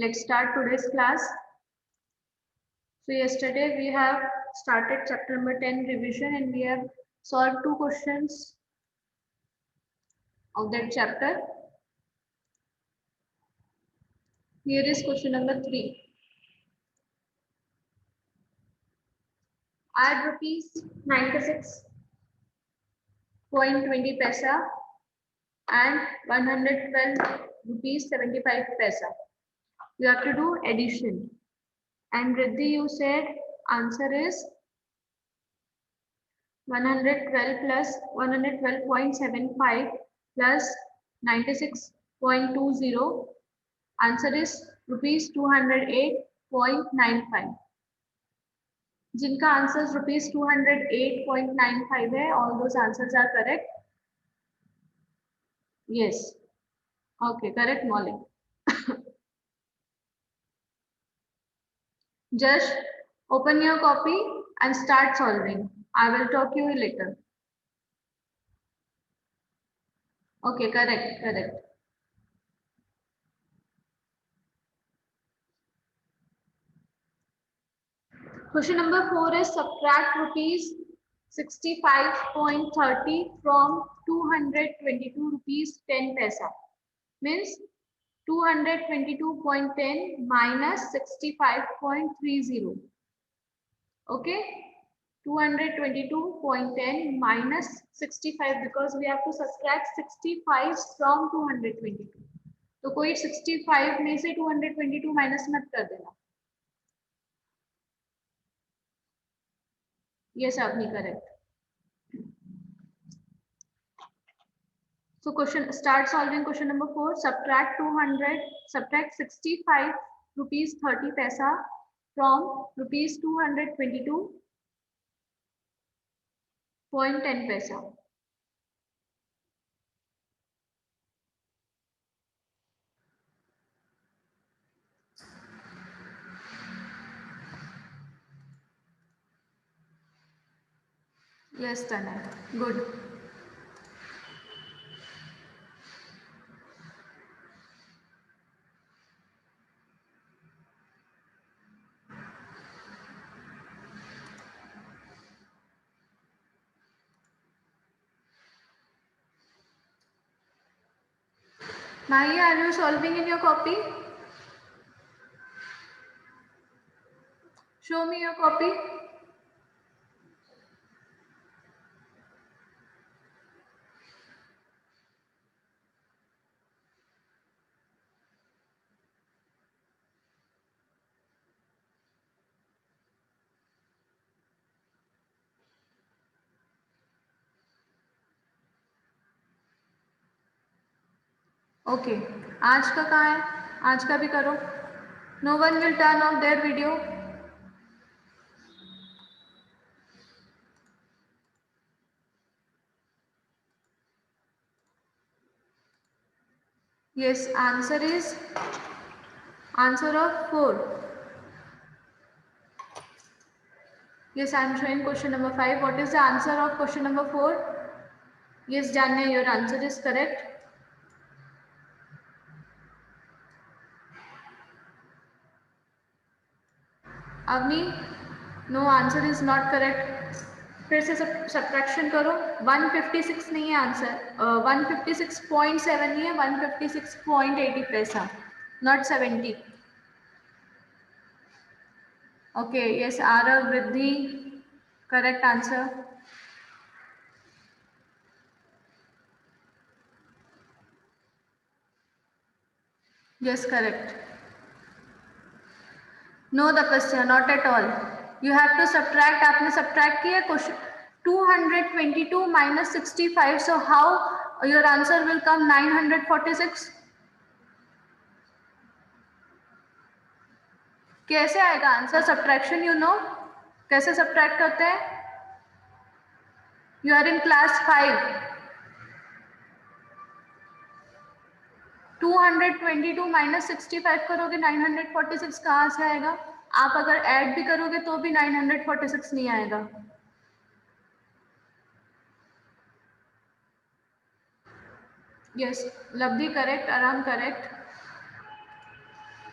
Let's start today's class. So yesterday we have started chapter number 10 revision and we have solved 2 questions of that chapter. Here is question number 3. Add rupees 96.20 paisa and 112 rupees 75 paisa. You have to do addition. And Riddhi, you said answer is 112 plus 112.75 plus 96.20. Answer is rupees 208.95. जिनका answer rupees 208.95 है, all those answers are correct. Yes. Okay, correct, Molly. Just open your copy and start solving. I will talk to you later. Okay, correct. Question number 4 is subtract rupees 65.30 from 222 rupees 10 paisa. Means 222.10 minus 65.30. Okay, 222.10 minus 65 because we have to subtract 65 from 222. तो कोई 65 में से 222 minus मत कर देना. Yes, Avni, correct. So start solving question number 4. Subtract 65 rupees 30 paisa from rupees 222.10 paisa. Yes, Tanay. Good. Maya, are you solving in your copy? Show me your copy. Okay. आज का कहाँ है? आज का भी करो. No one will turn off their video. Yes, answer is answer of 4. Yes, I am showing question number 5. What is the answer of question number 4? Yes, Janya, your answer is correct. Avni, no, answer is not correct. फिर से subtraction करो. 156 नहीं है answer. 156.7 नहीं है, 156.80 पैसा, not 70. Okay, yes, Arav, Riddhi, correct answer. Yes, correct. No, Tapasya, not at all. You have to subtract. आपने subtract किया question 222 minus 65. So how your answer will come 946? कैसे आएगा आंसर? सब्ट्रैक्शन यू नो कैसे subtract करते हैं? You are in class 5. 222 minus 65 करोगे 946 कहाँ से आएगा? आप अगर ऐड भी करोगे तो भी 946 नहीं आएगा. यस, लवली करेक्ट, आराम correct.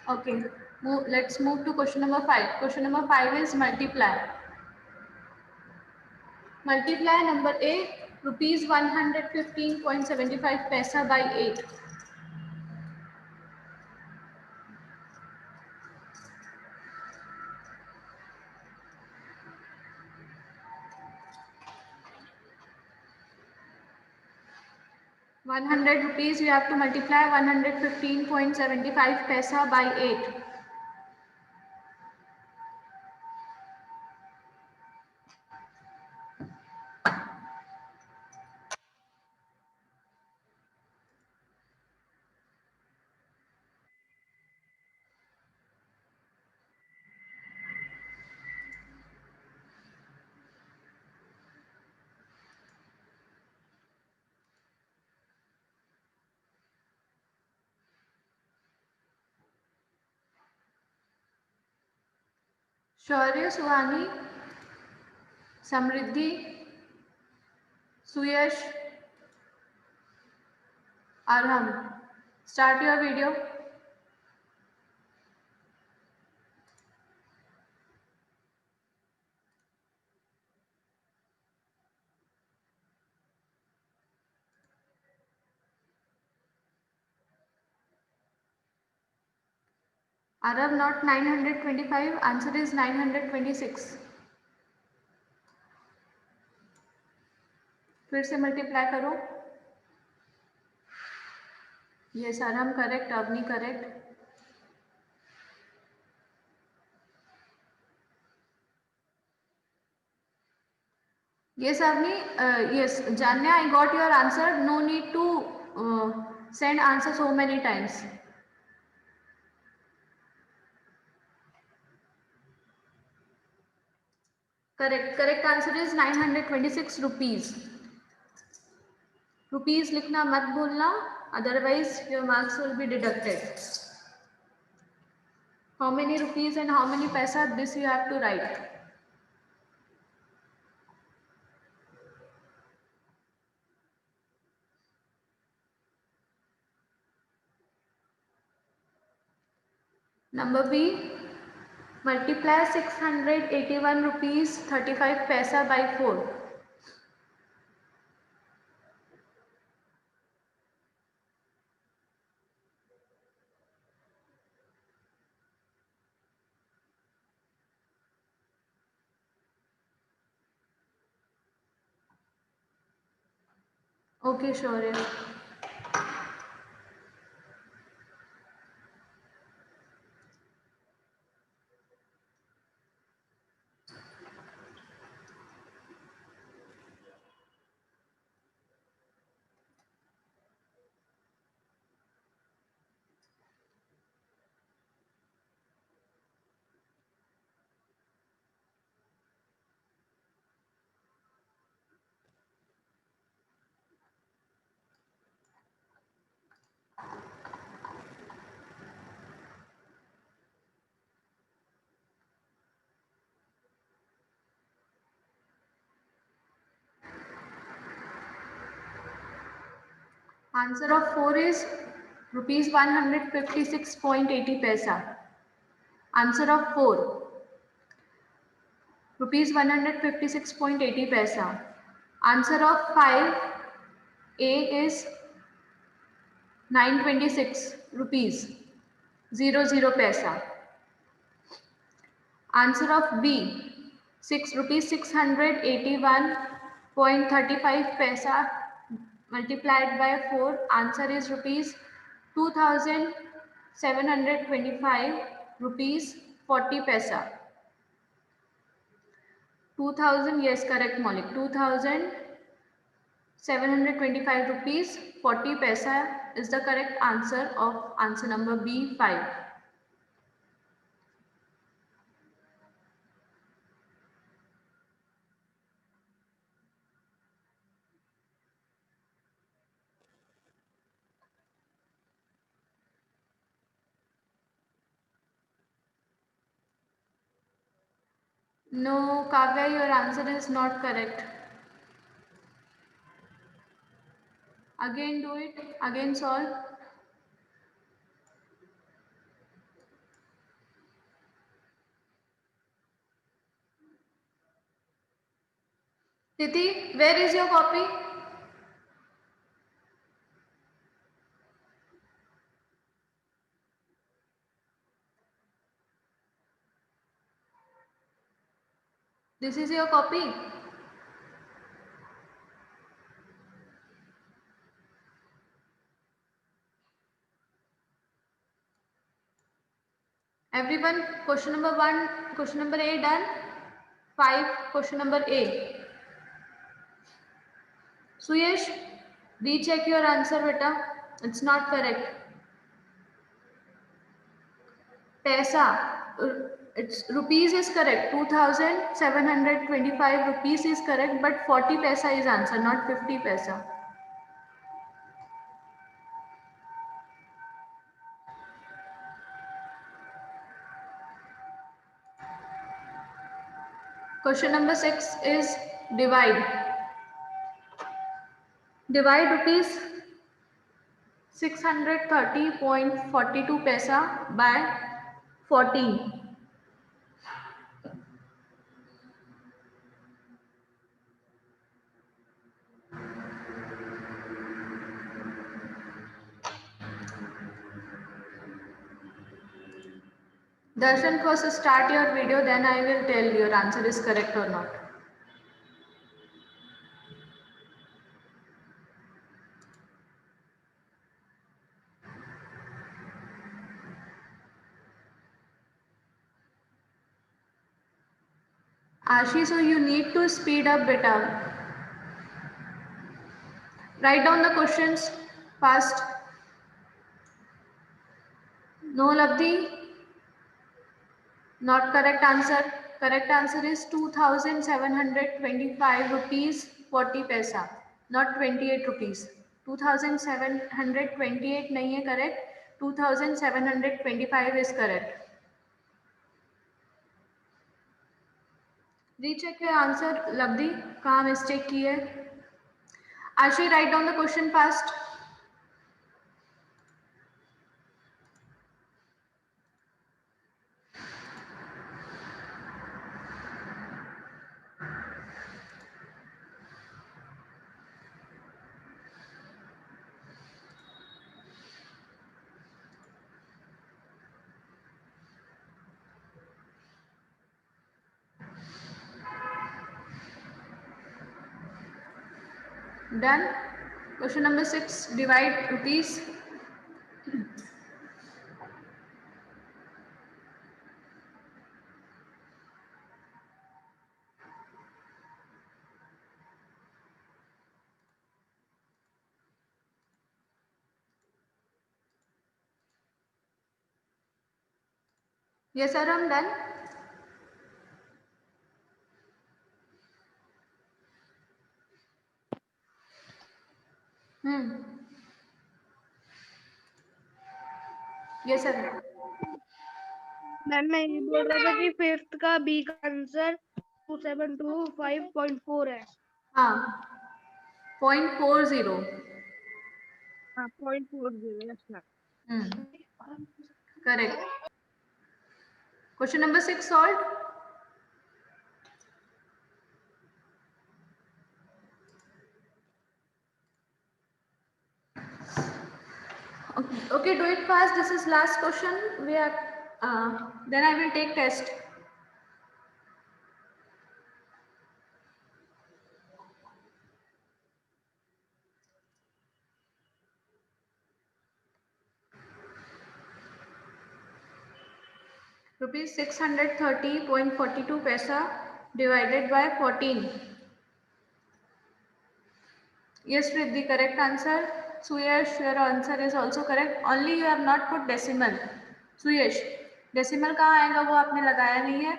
Okay, let's move to question number 5. Question number 5 is multiply. Multiply number A, rupees 115.75 paisa by 8. ₹100 you have to multiply 115.75 paisa by 8. Shaurya, Suhani, Samriddhi, Suyash, Arham, start your video. Arham, not 925, answer is 926. फिर से multiply करो. Yes, Arham correct, Avni correct. Yes, Avni, yes, Janya, I got your answer. No need to send answer so many times. Correct answer is 926 rupees. Rupees लिखना मत भूलना, otherwise your marks will be deducted. How many rupees and how many paisa, this you have to write. Number B, multiply 681 rupees 35 paisa by 4. Okay, sure. Answer of 4 is rupees 156.80 paisa. Answer of 4, rupees 156.80 paisa. Answer of 5, A is 926 rupees 00 paisa. Answer of B, 6 rupees 681.35 paisa multiplied by 4. Answer is rupees 2725 rupees 40 paisa. 2000, yes, correct, Maulik. 2725 rupees 40 paisa is the correct answer of answer number B5. No, Kavya, your answer is not correct. Again do it, again solve. Titi, where is your copy? This is your copy. Everyone, question number 1, question number A done. 5, question number A. Suyesh, recheck your answer, beta. It's not correct. Paisa, it's rupees is correct. 2,725 rupees is correct, but 40 paisa is answer, not 50 paisa. Question number 6 is divide. Divide rupees 630.42 paisa by 14. Darshan, first start your video, then I will tell your answer is correct or not. Ashi, so you need to speed up beta. Write down the questions fast. No Labdi, not correct answer. Correct answer is 2,725 rupees 40 paisa, not 28 rupees. 2,728 नहीं है correct. 2,725 is correct. Recheck your answer, Labdi. कहाँ mistake की है? Ashi, write down the question fast. Done. Question number 6. Divide rupees. Yes, sir, I'm done. Yes, sir. Ma'am मैं ये बोल रहा था कि फिफ्थ का बी का आंसर 2725.4 है। हाँ 0.40. हाँ 0.40 अच्छा। Correct. Question number 6 solved. Okay, do it fast. This is last question. We have then I will take test. Rupees 630.42 paisa divided by 14. Yes, with the correct answer. Suyash, your answer is also correct. Only you have not put decimal. Suyash, decimal कहाँ आएगा वो आपने लगाया नहीं है.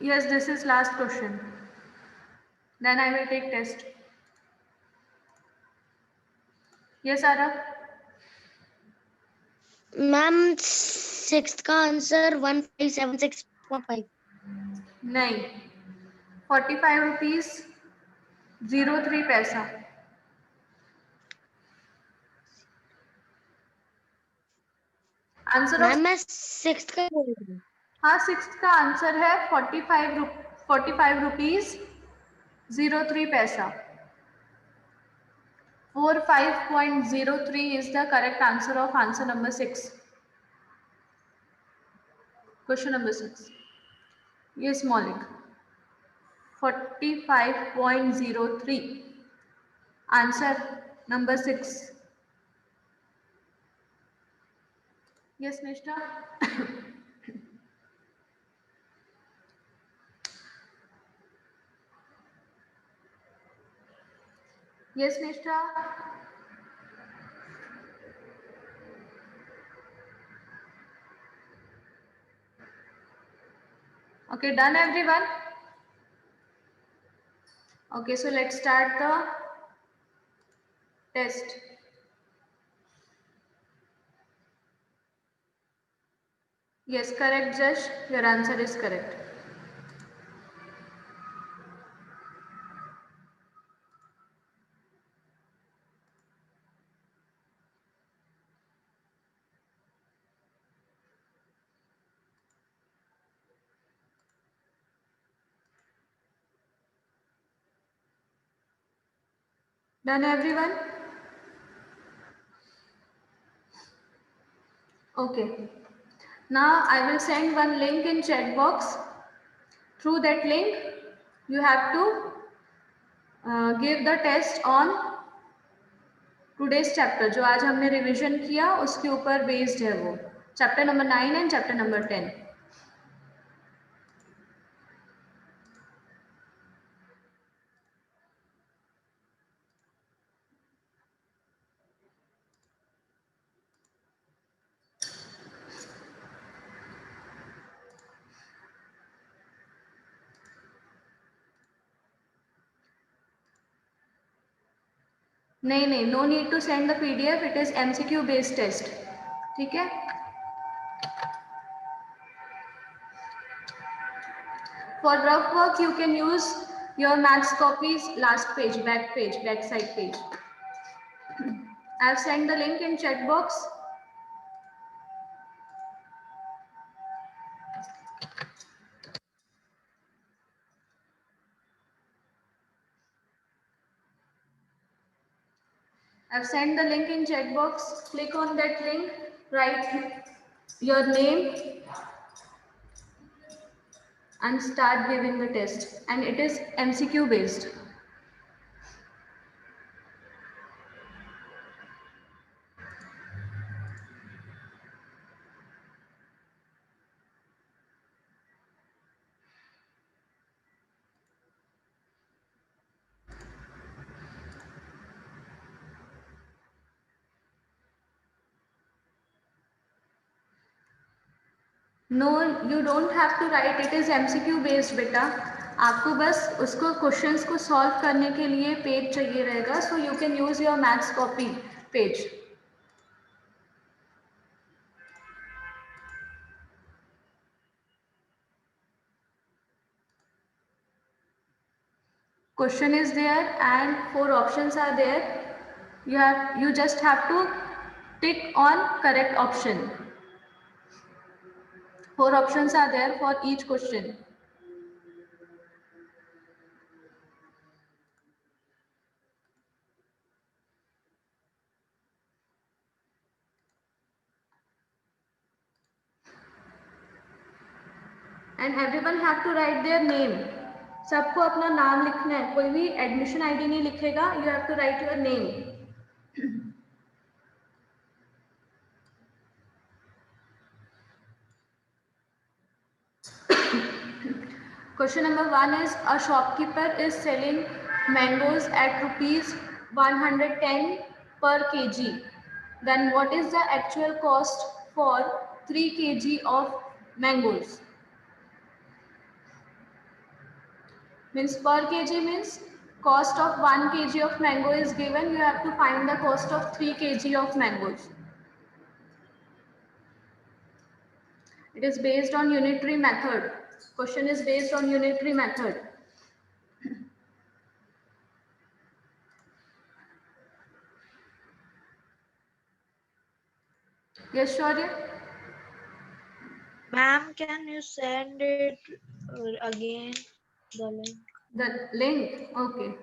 Yes, this is last question. Then I will take test. Yes, Arav. Ma'am sixth का answer 1576.5 नहीं 45 rupees 03 पैसा. आंसर मैम ऑफ, मैं सिक्स्थ का बोल रही हूँ। हाँ सिक्स्थ का आंसर है 45 रुपीज 03 पैसा. 45.03 is the correct answer of answer number 6. Question number 6. Yes, Maulik. 45.03. Answer number 6. Yes, Nishta. Yes, Nishta. Okay, done everyone? Okay, so let's start the test. Yes, correct, Jash. Your answer is correct. Done everyone? Okay. Now I will send one link in chat box. Through that link, you have to give the test on today's chapter. जो आज हमने revision किया उसके ऊपर based है वो. Chapter number 9 and chapter number 10. नहीं, no need to send the PDF. It is MCQ based test. ठीक है? For rough work, you can use your maths copies last page, back side page. I have sent the link in chat box. I've sent the link in chat box. Click on that link, write your name and start giving the test. And it is MCQ based. No, you don't have to write. It is MCQ based बेटा. आपको बस उसको questions को solve करने के लिए page चाहिए रहेगा. So you can use your maths copy page. Question is there and 4 options are there. You just have to tick on correct option. 4 options are there for each question. And everyone have to write their name. सबको अपना नाम लिखना है. कोई भी admission ID नहीं लिखेगा. You have to write your name. Question number 1 is a shopkeeper is selling mangoes at rupees 110 per kg. Then what is the actual cost for 3 kg of mangoes? Means per kg means cost of 1 kg of mango is given. You have to find the cost of 3 kg of mangoes. It is based on unitary method. Question is based on unitary method. Yes, Shaurya? Ma'am, can you send it again? The link. The link. Okay.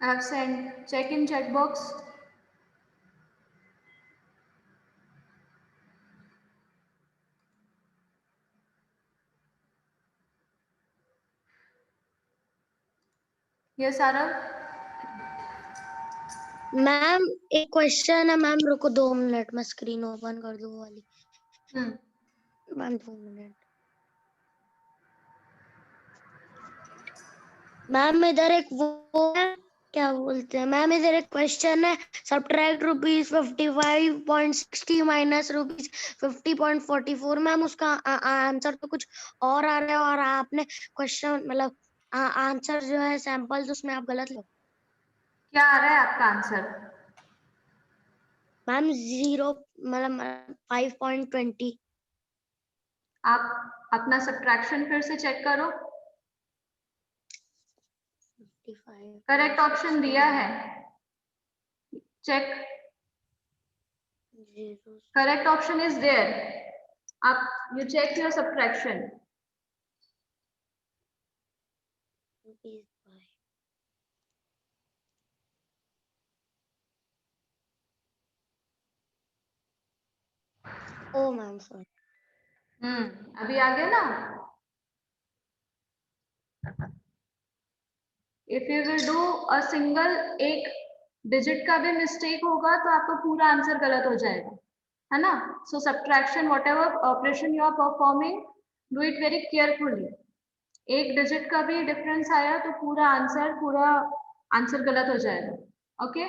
I have sent. Check in chat box. Yes, Arav. Ma'am एक question है ma'am, रुको 2 minute, मैं screen open कर दूँ वाली। Ma'am 2 minute. Ma'am इधर एक वो है, क्या बोलते हैं मैम, इधर एक क्वेश्चन है, सब्ट्रैक्ट ₹55.60 माइनस ₹50.44। मैम उसका आंसर तो कुछ और आ रहा है, और आपने क्वेश्चन मतलब आंसर जो है सैंपल्स उसमें आप गलत लो। क्या आ रहा है आपका आंसर? मैम 0 मतलब 5.20। आप अपना सब्ट्रैक्शन फिर से चेक करो। करेक्ट ऑप्शन दिया है, check. Correct option is there. आप you check your subtraction. Oh ma'am sorry. अभी आ गया ना? If you will do a single, एक डिजिट का भी मिस्टेक होगा तो आपका पूरा आंसर गलत हो जाएगा, है ना? So subtraction whatever operation you are performing, do it very carefully. एक डिजिट का भी डिफरेंस आया तो पूरा आंसर गलत हो जाएगा। ओके,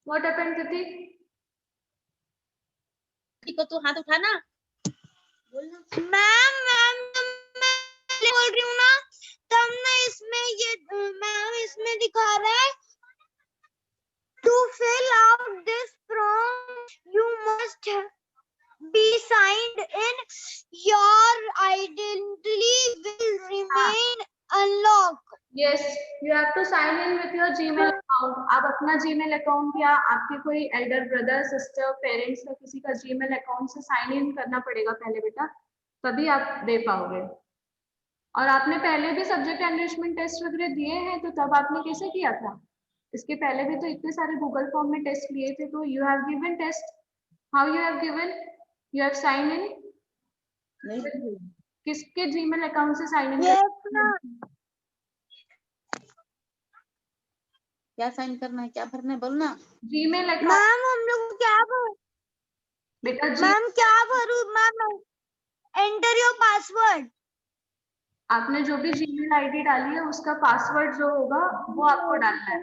व्हाट हैपेंड तिथि? को तू हाथ उठा ना। मैम मैम मैं बोल रही हूँ ना, तब ना इसमें ये मैम इसमें दिखा रहा है to fill out this form you must be signed in, your identity will remain unlocked. Yes, you have to sign in with your Gmail account. आप अपना जीमेल अकाउंट या आपके कोई एल्डर ब्रदर सिस्टर पेरेंट्स का किसी का Gmail account से sign इन करना पड़ेगा पहले बेटा, तभी आप दे पाओगे। और आपने पहले भी सब्जेक्ट एनरिचमेंट टेस्ट वगैरह दिए हैं, तो तब आपने कैसे किया था? इसके पहले भी तो इतने सारे गूगल फॉर्म में टेस्ट लिए थे, तो you have given test. How you have given? You have sign in किसके जीमेल अकाउंट से साइन इन? क्या साइन करना है, क्या भरना है, बोल ना। Gmail account. मैम हम लोग को क्या बेटा मैम क्या भरूं मैम? Enter your password. आपने जो भी जीमेल आईडी डाली है उसका पासवर्ड जो होगा वो आपको डालना है।